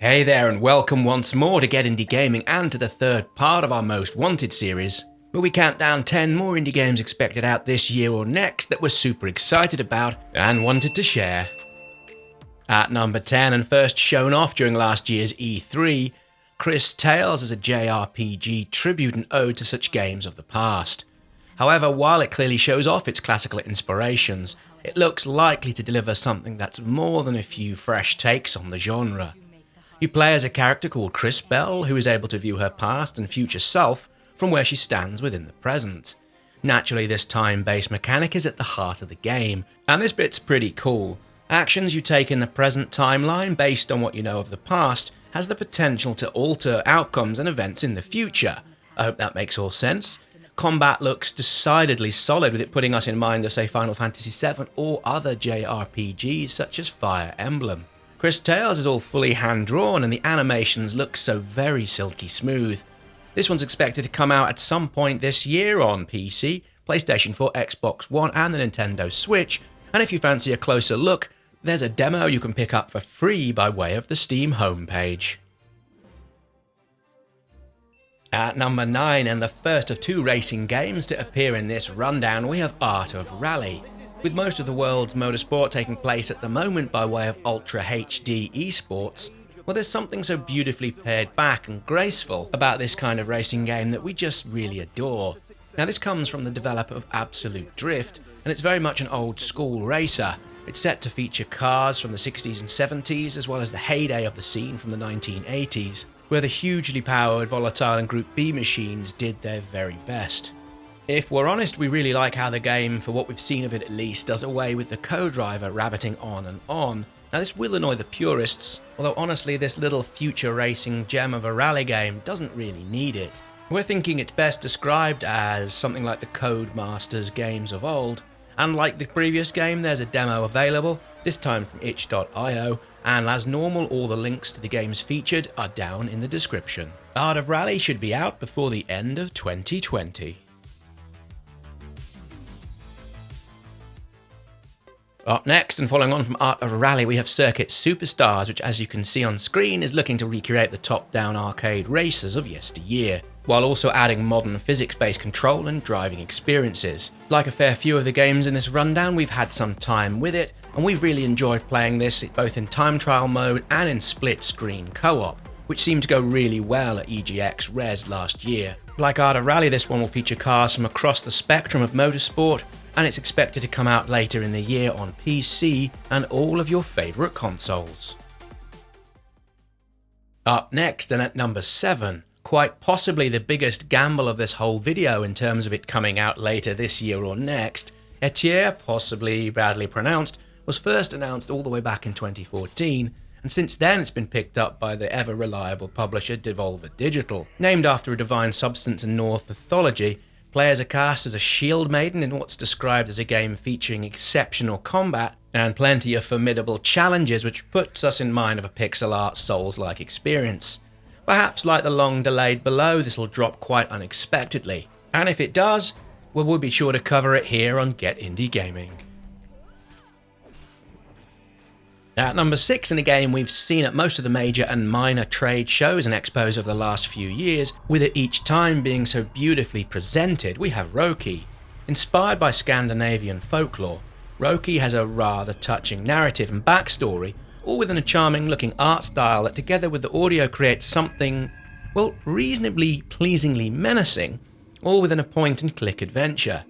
Hey there and welcome once more to Get Indie Gaming and to the third part of our Most Wanted series, where we count down 10 more indie games expected out this year or next that we're super excited about and wanted to share. At number 10 and first shown off during last year's E3, Cris Tales is a JRPG tribute and ode to such games of the past. However, while it clearly shows off its classical inspirations, it looks likely to deliver something that's more than a few fresh takes on the genre. You play as a character called Cris Bell, who is able to view her past and future self from where she stands within the present. Naturally, this time-based mechanic is at the heart of the game, and this bit's pretty cool. Actions you take in the present timeline based on what you know of the past has the potential to alter outcomes and events in the future. I hope that makes all sense. Combat looks decidedly solid, with it putting us in mind of say Final Fantasy VII or other JRPGs such as Fire Emblem. Cris Tales is all fully hand-drawn and the animations look so very silky smooth. This one's expected to come out at some point this year on PC, PlayStation 4, Xbox One and the Nintendo Switch, and if you fancy a closer look, there's a demo you can pick up for free by way of the Steam homepage. At number 9, and the first of two racing games to appear in this rundown, we have Art of Rally. With most of the world's motorsport taking place at the moment by way of Ultra HD esports, well, there's something so beautifully pared back and graceful about this kind of racing game that we just really adore. Now, this comes from the developer of Absolute Drift, and it's very much an old school racer. It's set to feature cars from the 60s and 70s, as well as the heyday of the scene from the 1980s, where the hugely powered Volatile and Group B machines did their very best. If we're honest, we really like how the game, for what we've seen of it at least, does away with the co-driver rabbiting on and on. Now, this will annoy the purists, although honestly this little future racing gem of a rally game doesn't really need it. We're thinking it's best described as something like the Codemasters games of old, and like the previous game, there's a demo available, this time from itch.io, and as normal, all the links to the games featured are down in the description. Art of Rally should be out before the end of 2020. Up next, and following on from Art of Rally, we have Circuit Superstars, which as you can see on screen is looking to recreate the top-down arcade races of yesteryear, while also adding modern physics-based control and driving experiences. Like a fair few of the games in this rundown, we've had some time with it, and we've really enjoyed playing this both in time trial mode and in split-screen co-op, which seemed to go really well at EGX Res last year. Like Art of Rally, this one will feature cars from across the spectrum of motorsport, and it's expected to come out later in the year on PC and all of your favourite consoles. Up next, and at number 7, quite possibly the biggest gamble of this whole video in terms of it coming out later this year or next, Eitr, possibly badly pronounced, was first announced all the way back in 2014, and since then it's been picked up by the ever-reliable publisher Devolver Digital. Named after a divine substance in Norse mythology, players are cast as a shield maiden in what's described as a game featuring exceptional combat and plenty of formidable challenges, which puts us in mind of a pixel art Souls-like experience. Perhaps like the long-delayed Below, this will drop quite unexpectedly, and if it does, well, we'll be sure to cover it here on Get Indie Gaming. At number 6, in a game we've seen at most of the major and minor trade shows and expos of the last few years, with it each time being so beautifully presented, we have Roki. Inspired by Scandinavian folklore, Roki has a rather touching narrative and backstory, all within a charming looking art style that together with the audio creates something, well, reasonably pleasingly menacing, all within a point and click adventure.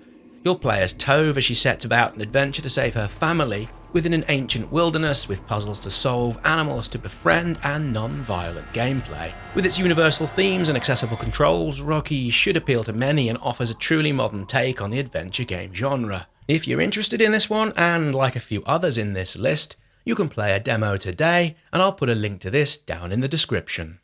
You'll play as Tove as she sets about an adventure to save her family within an ancient wilderness with puzzles to solve, animals to befriend and non-violent gameplay. With its universal themes and accessible controls, Roki should appeal to many and offers a truly modern take on the adventure game genre. If you're interested in this one, and like a few others in this list, you can play a demo today, and I'll put a link to this down in the description.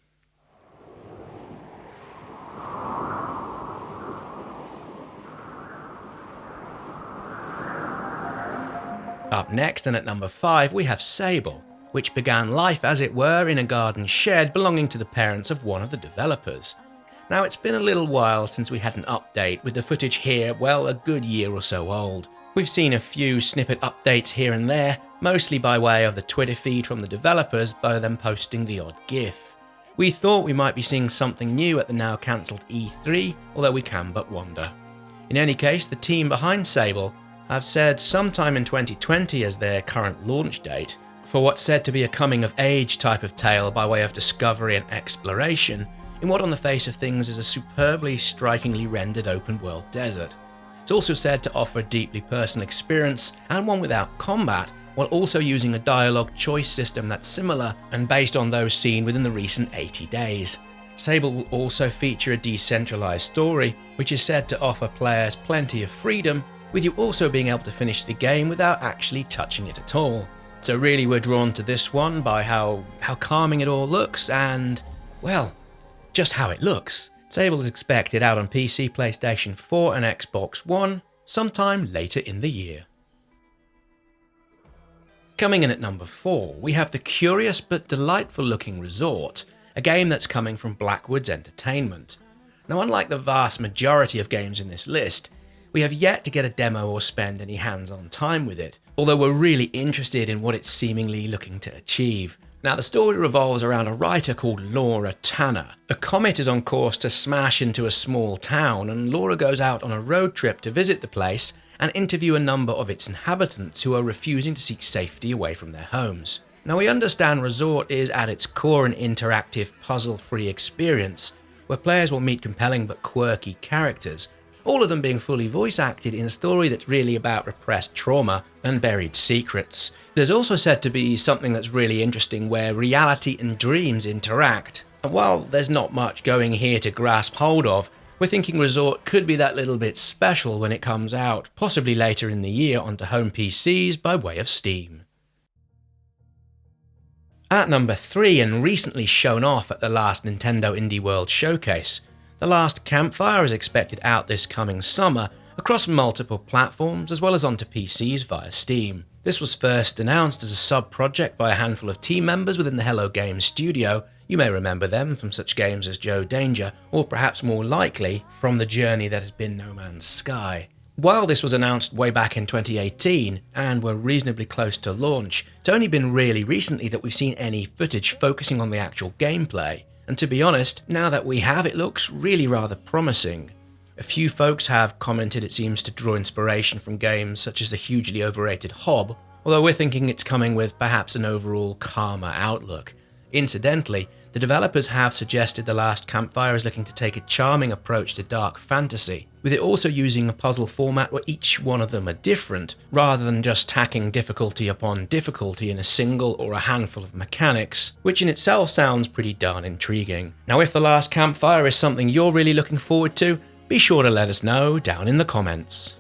Up next, and at number 5, we have Sable, which began life, as it were, in a garden shed belonging to the parents of one of the developers. Now, it's been a little while since we had an update, with the footage here, well, a good year or so old. We've seen a few snippet updates here and there, mostly by way of the Twitter feed from the developers by them posting the odd GIF. We thought we might be seeing something new at the now cancelled E3, although we can but wonder. In any case, the team behind Sable have said sometime in 2020 as their current launch date, for what's said to be a coming-of-age type of tale by way of discovery and exploration, in what on the face of things is a superbly, strikingly rendered open-world desert. It's also said to offer a deeply personal experience and one without combat, while also using a dialogue choice system that's similar and based on those seen within the recent 80 days. Sable will also feature a decentralized story, which is said to offer players plenty of freedom, with you also being able to finish the game without actually touching it at all. So really we're drawn to this one by how calming it all looks and, well, just how it looks. Sable is expected out on PC, PlayStation 4 and Xbox One sometime later in the year. Coming in at number 4, we have the curious but delightful looking Resort, a game that's coming from Blackwoods Entertainment. Now, unlike the vast majority of games in this list, we have yet to get a demo or spend any hands-on time with it, although we're really interested in what it's seemingly looking to achieve. Now, the story revolves around a writer called Laura Tanner. A comet is on course to smash into a small town, and Laura goes out on a road trip to visit the place and interview a number of its inhabitants who are refusing to seek safety away from their homes. Now, we understand Resort is at its core an interactive, puzzle-free experience, where players will meet compelling but quirky characters, all of them being fully voice-acted in a story that's really about repressed trauma and buried secrets. There's also said to be something that's really interesting where reality and dreams interact. And while there's not much going here to grasp hold of, we're thinking Resort could be that little bit special when it comes out, possibly later in the year onto home PCs by way of Steam. At number 3, and recently shown off at the last Nintendo Indie World Showcase, The Last Campfire is expected out this coming summer across multiple platforms as well as onto PCs via Steam. This was first announced as a sub-project by a handful of team members within the Hello Games studio. You may remember them from such games as Joe Danger, or perhaps more likely, from the journey that has been No Man's Sky. While this was announced way back in 2018, and were reasonably close to launch, it's only been really recently that we've seen any footage focusing on the actual gameplay. And to be honest, now that we have, it looks really rather promising. A few folks have commented it seems to draw inspiration from games such as the hugely overrated Hob, although we're thinking it's coming with perhaps an overall calmer outlook. Incidentally, the developers have suggested The Last Campfire is looking to take a charming approach to dark fantasy, with it also using a puzzle format where each one of them are different, rather than just tacking difficulty upon difficulty in a single or a handful of mechanics, which in itself sounds pretty darn intriguing. Now, if The Last Campfire is something you're really looking forward to, be sure to let us know down in the comments.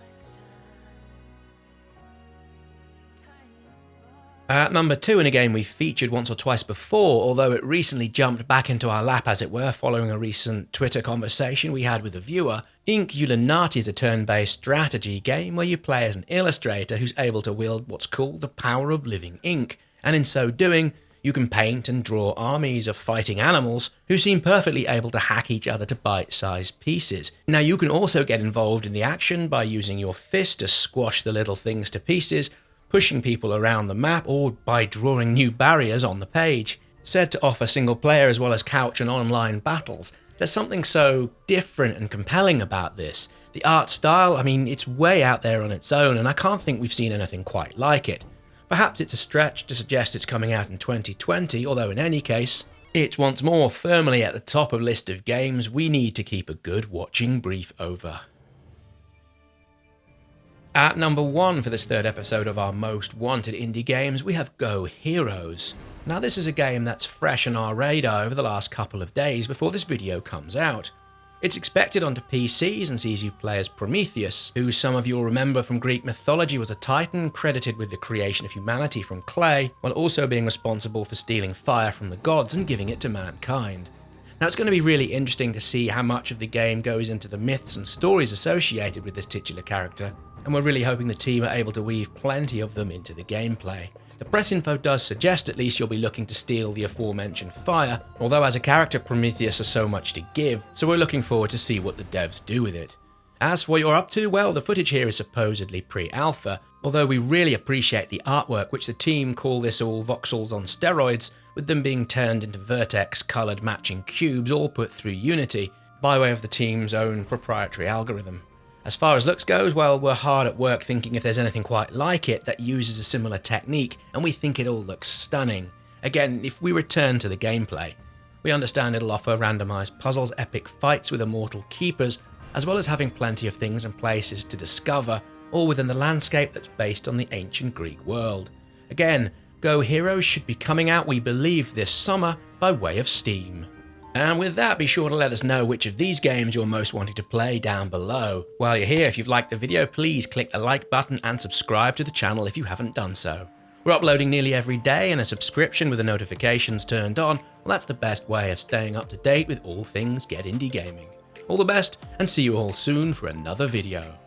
At number 2, in a game we've featured once or twice before, although it recently jumped back into our lap as it were following a recent Twitter conversation we had with a viewer, Inkulinati is a turn-based strategy game where you play as an illustrator who's able to wield what's called the power of living ink, and in so doing, you can paint and draw armies of fighting animals who seem perfectly able to hack each other to bite-sized pieces. Now, you can also get involved in the action by using your fist to squash the little things to pieces, pushing people around the map, or by drawing new barriers on the page. Said to offer single player as well as couch and online battles, there's something so different and compelling about this. The art style, I mean, it's way out there on its own, and I can't think we've seen anything quite like it. Perhaps it's a stretch to suggest it's coming out in 2020, although in any case, it's once more firmly at the top of list of games we need to keep a good watching brief over. At number 1 for this third episode of our most wanted indie games, we have Go Heroes. Now, this is a game that's fresh on our radar over the last couple of days before this video comes out. It's expected onto PCs and sees you play as Prometheus, who some of you'll remember from Greek mythology was a titan credited with the creation of humanity from clay, while also being responsible for stealing fire from the gods and giving it to mankind. Now, it's going to be really interesting to see how much of the game goes into the myths and stories associated with this titular character, and we're really hoping the team are able to weave plenty of them into the gameplay. The press info does suggest at least you'll be looking to steal the aforementioned fire, although as a character Prometheus has so much to give, so we're looking forward to see what the devs do with it. As for what you're up to, well, the footage here is supposedly pre-alpha, Although we really appreciate the artwork, which the team call this all voxels on steroids, with them being turned into vertex coloured matching cubes all put through Unity by way of the team's own proprietary algorithm. As far as looks goes, well, we're hard at work thinking if there's anything quite like it that uses a similar technique, and we think it all looks stunning. Again, if we return to the gameplay, we understand it'll offer randomised puzzles, epic fights with immortal keepers, as well as having plenty of things and places to discover, all within the landscape that's based on the ancient Greek world. Again, Go Heroes should be coming out, we believe, this summer by way of Steam. And with that, be sure to let us know which of these games you're most wanting to play down below. While you're here, if you've liked the video, please click the like button and subscribe to the channel if you haven't done so. We're uploading nearly every day, and a subscription with the notifications turned on, well, that's the best way of staying up to date with all things Get Indie Gaming. All the best, and see you all soon for another video.